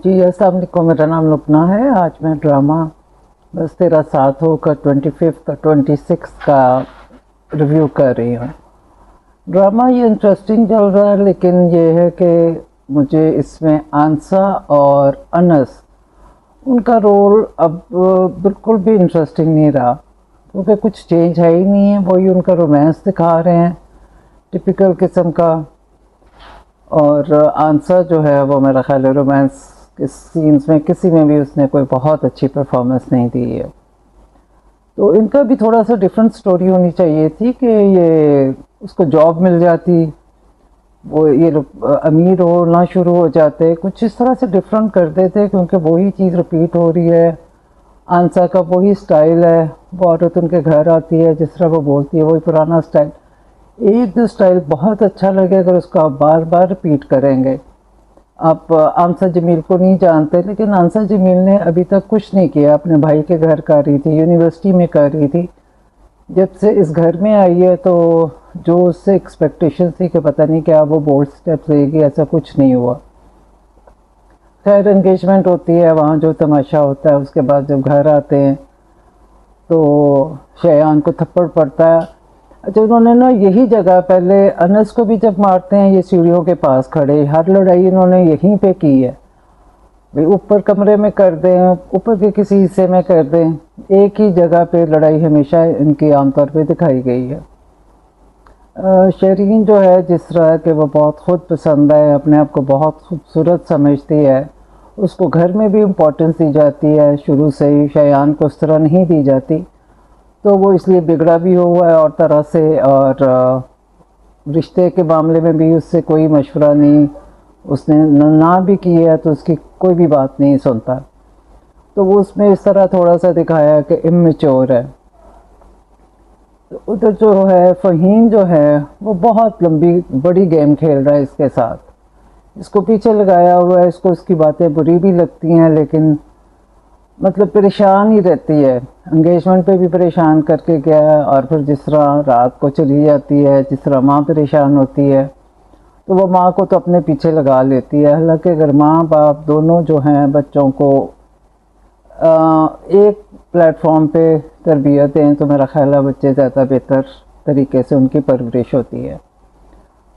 جی السلام علیکم، میرا نام لبنہ ہے۔ آج میں ڈرامہ بس تیرا ساتھ ہو کا 25 اور 26 کا ریویو کر رہی ہوں۔ ڈرامہ یہ انٹرسٹنگ چل رہا ہے، لیکن یہ ہے کہ مجھے اس میں آنسا اور انس ان کا رول اب بالکل بھی انٹرسٹنگ نہیں رہا، کیونکہ کچھ چینج ہے ہی نہیں ہے۔ وہی ان کا رومانس دکھا رہے ہیں ٹپیکل قسم کا، اور آنسا جو ہے وہ میرا خیال ہے رومانس کے سینز میں کسی میں بھی اس نے کوئی بہت اچھی پرفارمنس نہیں دی ہے۔ تو ان کا بھی تھوڑا سا ڈفرینٹ سٹوری ہونی چاہیے تھی کہ یہ اس کو جاب مل جاتی، وہ یہ امیر ہونا شروع ہو جاتے، کچھ اس طرح سے ڈفرینٹ کر دیتے، کیونکہ وہی چیز رپیٹ ہو رہی ہے۔ آنسا کا وہی سٹائل ہے، وہ عورت ان کے گھر آتی ہے، جس طرح وہ بولتی ہے وہی پرانا سٹائل۔ ایک جو سٹائل بہت اچھا لگے اگر اس کو آپ بار بار رپیٹ کریں گے۔ آپ آنسا جمیل کو نہیں جانتے، لیکن آنسا جمیل نے ابھی تک کچھ نہیں کیا، اپنے بھائی کے گھر کر رہی تھی، یونیورسٹی میں کر رہی تھی۔ جب سے اس گھر میں آئی ہے تو جو اس سے ایکسپیکٹیشن تھی کہ پتہ نہیں کیا وہ بولڈ سٹیپس لے گی، ایسا کچھ نہیں ہوا۔ خیر انگیجمنٹ ہوتی ہے، وہاں جو تماشا ہوتا ہے، اس کے بعد جب گھر آتے ہیں تو شیان کو تھپڑ پڑتا ہے۔ اچھا انہوں نے نا یہی جگہ پہلے انس کو بھی جب مارتے ہیں یہ سیڑھیوں کے پاس کھڑے، ہر لڑائی انہوں نے یہیں پہ کی ہے، اوپر کمرے میں کر دیں، اوپر کے کسی حصے میں کر دیں، ایک ہی جگہ پہ لڑائی ہمیشہ ان کی عام طور پہ دکھائی گئی ہے۔ شیرین جو ہے جس طرح کہ وہ بہت خود پسند ہے، اپنے آپ کو بہت خوبصورت سمجھتی ہے، اس کو گھر میں بھی امپورٹنس دی جاتی ہے، شروع سے ہی شیان کو اس طرح نہیں دی جاتی، تو وہ اس لیے بگڑا بھی ہوا ہے اور طرح سے، اور رشتے کے معاملے میں بھی اس سے کوئی مشورہ نہیں، اس نے نہ بھی کی ہے تو اس کی کوئی بھی بات نہیں سنتا، تو وہ اس میں اس طرح تھوڑا سا دکھایا کہ اممیچور ہے۔ ادھر جو ہے فہیم جو ہے وہ بہت لمبی بڑی گیم کھیل رہا ہے اس کے ساتھ، اس کو پیچھے لگایا ہوا ہے، اس کو اس کی باتیں بری بھی لگتی ہیں، لیکن مطلب پریشان ہی رہتی ہے۔ انگیجمنٹ پہ بھی پریشان کر کے گیا ہے، اور پھر جس طرح رات کو چلی جاتی ہے، جس طرح ماں پریشان ہوتی ہے تو وہ ماں کو تو اپنے پیچھے لگا لیتی ہے۔ حالانکہ اگر ماں باپ دونوں جو ہیں بچوں کو ایک پلیٹ فارم پہ تربیت دیں تو میرا خیال ہے بچے زیادہ بہتر طریقے سے ان کی پرورش ہوتی ہے۔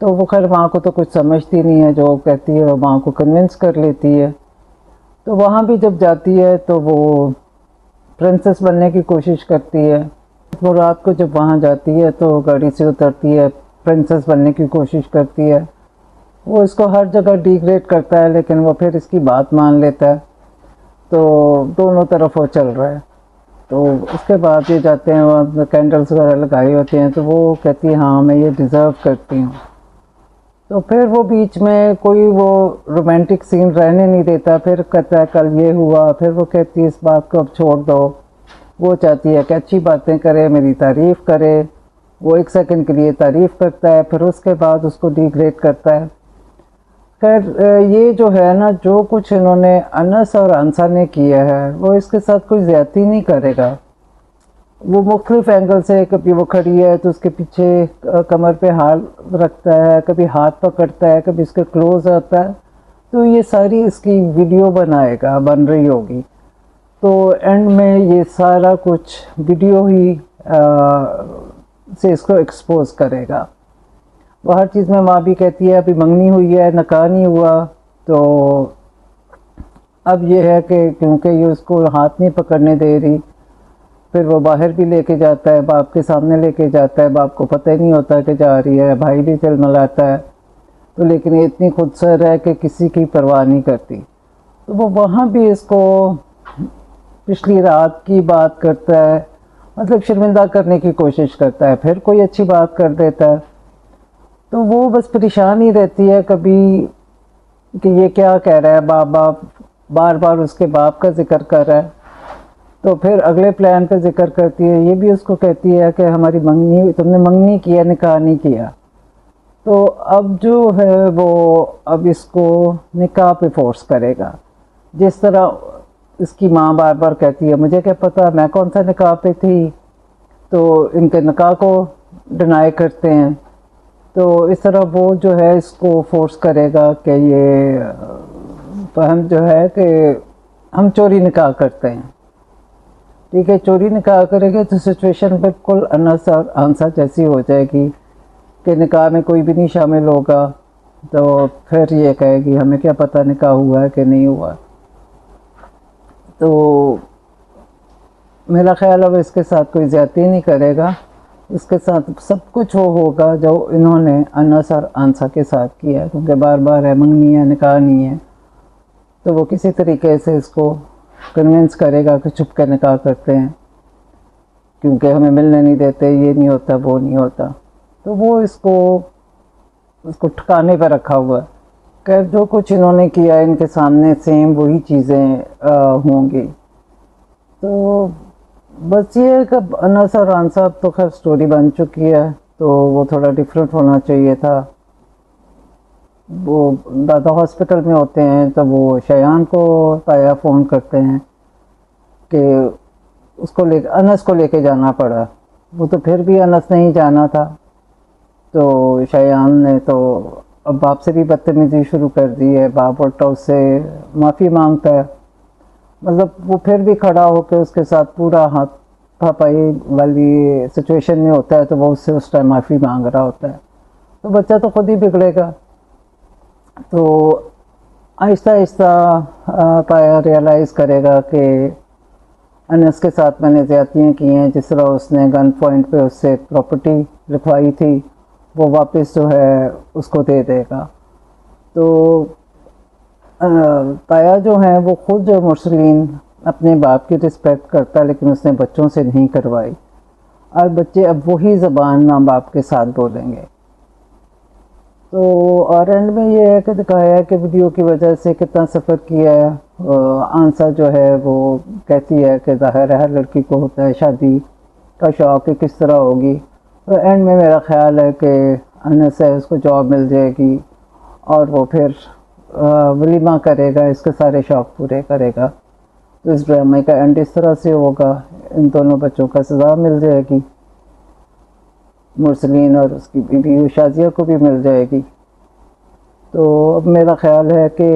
تو وہ خیر ماں کو تو کچھ سمجھتی نہیں ہے، جو کہتی ہے وہ ماں کو کنونس کر لیتی ہے۔ تو وہاں بھی جب جاتی ہے تو وہ پرنسس بننے کی کوشش کرتی ہے۔ وہ رات کو جب وہاں جاتی ہے تو گاڑی سے اترتی ہے، پرنسس بننے کی کوشش کرتی ہے، وہ اس کو ہر جگہ ڈیگریڈ کرتا ہے، لیکن وہ پھر اس کی بات مان لیتا ہے، تو دونوں طرف وہ چل رہا ہے۔ تو اس کے بعد یہ جاتے ہیں، وہاں کینڈلز وغیرہ لگائی ہوتی ہیں، تو وہ کہتی ہے ہاں میں یہ ڈیزرو کرتی ہوں۔ تو پھر وہ بیچ میں کوئی وہ رومانٹک سین رہنے نہیں دیتا، پھر کہتا ہے کل یہ ہوا، پھر وہ کہتی ہے اس بات کو اب چھوڑ دو۔ وہ چاہتی ہے کہ اچھی باتیں کرے، میری تعریف کرے، وہ ایک سیکنڈ کے لیے تعریف کرتا ہے، پھر اس کے بعد اس کو ڈیگریڈ کرتا ہے۔ خیر یہ جو ہے نا، جو کچھ انہوں نے انس اور آنسا نے کیا ہے وہ اس کے ساتھ کوئی زیادتی نہیں کرے گا۔ وہ مختلف اینگل سے، کبھی وہ کھڑی ہے تو اس کے پیچھے کمر پہ ہاتھ رکھتا ہے، کبھی ہاتھ پکڑتا ہے، کبھی اس کے کلوز آتا ہے، تو یہ ساری اس کی ویڈیو بنائے گا، بن رہی ہوگی، تو اینڈ میں یہ سارا کچھ ویڈیو ہی سے اس کو ایکسپوز کرے گا۔ وہ ہر چیز میں ماں بھی کہتی ہے ابھی منگنی ہوئی ہے، نکاح نہیں ہوا، تو اب یہ ہے کہ کیونکہ یہ اس کو ہاتھ نہیں پکڑنے دے رہی، پھر وہ باہر بھی لے کے جاتا ہے، باپ کے سامنے لے کے جاتا ہے، باپ کو پتہ ہی نہیں ہوتا کہ جا رہی ہے، بھائی بھی چلملاتا ہے، تو لیکن یہ اتنی خود سر ہے کہ کسی کی پرواہ نہیں کرتی۔ تو وہ وہاں بھی اس کو پچھلی رات کی بات کرتا ہے، مطلب شرمندہ کرنے کی کوشش کرتا ہے، پھر کوئی اچھی بات کر دیتا ہے، تو وہ بس پریشان ہی رہتی ہے کبھی کہ یہ کیا کہہ رہا ہے، باپ بار بار اس کے باپ کا ذکر کر رہا ہے، تو پھر اگلے پلان پہ ذکر کرتی ہے، یہ بھی اس کو کہتی ہے کہ ہماری منگنی، تم نے منگنی کیا، نکاح نہیں کیا، تو اب جو ہے وہ اب اس کو نکاح پہ فورس کرے گا، جس طرح اس کی ماں بار بار کہتی ہے مجھے کیا پتا، میں کون سا نکاح پہ تھی، تو ان کے نکاح کو ڈینائی کرتے ہیں، تو اس طرح وہ جو ہے اس کو فورس کرے گا کہ یہ فہم جو ہے کہ ہم چوری نکاح کرتے ہیں. ٹھیک ہے, چوری نکاح کریں گے تو سچویشن بالکل انس اور آنسا جیسی ہو جائے گی کہ نکاح میں کوئی بھی نہیں شامل ہوگا, تو پھر یہ کہے گی ہمیں کیا پتہ نکاح ہوا ہے کہ نہیں ہوا. تو میرا خیال ہے وہ اس کے ساتھ کوئی زیادتی نہیں کرے گا, اس کے ساتھ سب کچھ وہ ہوگا جو انہوں نے انس اور آنسا کے ساتھ کیا ہے, کیونکہ بار بار ہے منگنی ہے, نکاح نہیں ہے, تو وہ کسی طریقے سے اس کو کنونس کرے گا کہ چھپ کے نکاح کرتے ہیں کیونکہ ہمیں ملنے نہیں دیتے, یہ نہیں ہوتا وہ نہیں ہوتا. تو وہ اس کو ٹھکانے پہ رکھا ہوا ہے کہ جو کچھ انہوں نے کیا ان کے سامنے سیم وہی چیزیں ہوں گی. تو بس یہ ہے کہ انس اور آنسا اب تو خیر سٹوری بن چکی ہے, تو وہ تھوڑا ڈفرینٹ ہونا چاہیے تھا. وہ دادا ہاسپٹل میں ہوتے ہیں تو وہ شیان کو تایا فون کرتے ہیں کہ اس کو انس کو لے کے جانا پڑا. وہ تو پھر بھی انس نہیں جانا تھا, تو شیان نے تو اب باپ سے بھی بدتمیزی شروع کر دی ہے. باپ الٹا اس سے معافی مانگتا ہے, مطلب وہ پھر بھی کھڑا ہو کے اس کے ساتھ پورا ہاتھ پھاپائی والی سچویشن میں ہوتا ہے, تو وہ اس سے اس ٹائم معافی مانگ رہا ہوتا ہے. تو بچہ تو خود ہی بگڑے گا. تو آہستہ آہستہ تایا ریئلائز کرے گا کہ انس کے ساتھ میں نے زیادتیاں کی ہیں, جس طرح اس نے گن پوائنٹ پہ اس سے پراپرٹی لکھوائی تھی وہ واپس جو ہے اس کو دے دے گا. تو تایا جو ہیں وہ خود جو مرسلین اپنے باپ کی رسپیکٹ کرتا ہے, لیکن اس نے بچوں سے نہیں کروائی, اور بچے اب وہی زبان ماں باپ کے ساتھ بولیں گے. تو اور اینڈ میں یہ ہے کہ دکھایا ہے کہ ویڈیو کی وجہ سے کتنا سفر کیا ہے. آنسا جو ہے وہ کہتی ہے کہ ظاہر ہے ہر لڑکی کو ہوتا ہے شادی کا شوق کہ کس طرح ہوگی. تو اینڈ میں میرا خیال ہے کہ انس ہے اس کو جاب مل جائے گی اور وہ پھر ولیمہ کرے گا, اس کے سارے شوق پورے کرے گا. تو اس ڈرامے کا اینڈ اس طرح سے ہوگا, ان دونوں بچوں کا سزا مل جائے گی, مرسلین اور اس کی بیوی شازیہ کو بھی مل جائے گی. تو اب میرا خیال ہے کہ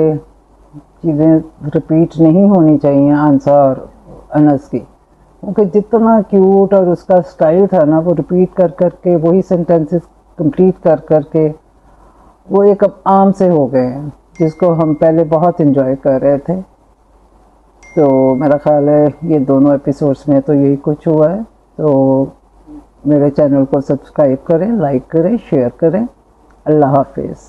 چیزیں رپیٹ نہیں ہونی چاہیے آنسا اور انس کی, کیونکہ جتنا کیوٹ اور اس کا سٹائل تھا نا وہ رپیٹ کر کر کے وہی سینٹینسز کمپلیٹ کر کر کے وہ ایک اب عام سے ہو گئے ہیں, جس کو ہم پہلے بہت انجوائے کر رہے تھے. تو میرا خیال ہے یہ دونوں ایپیسوڈس میں تو یہی کچھ ہوا ہے. تو میرے چینل کو سبسکرائب کریں, لائک کریں, شیئر کریں. اللہ حافظ.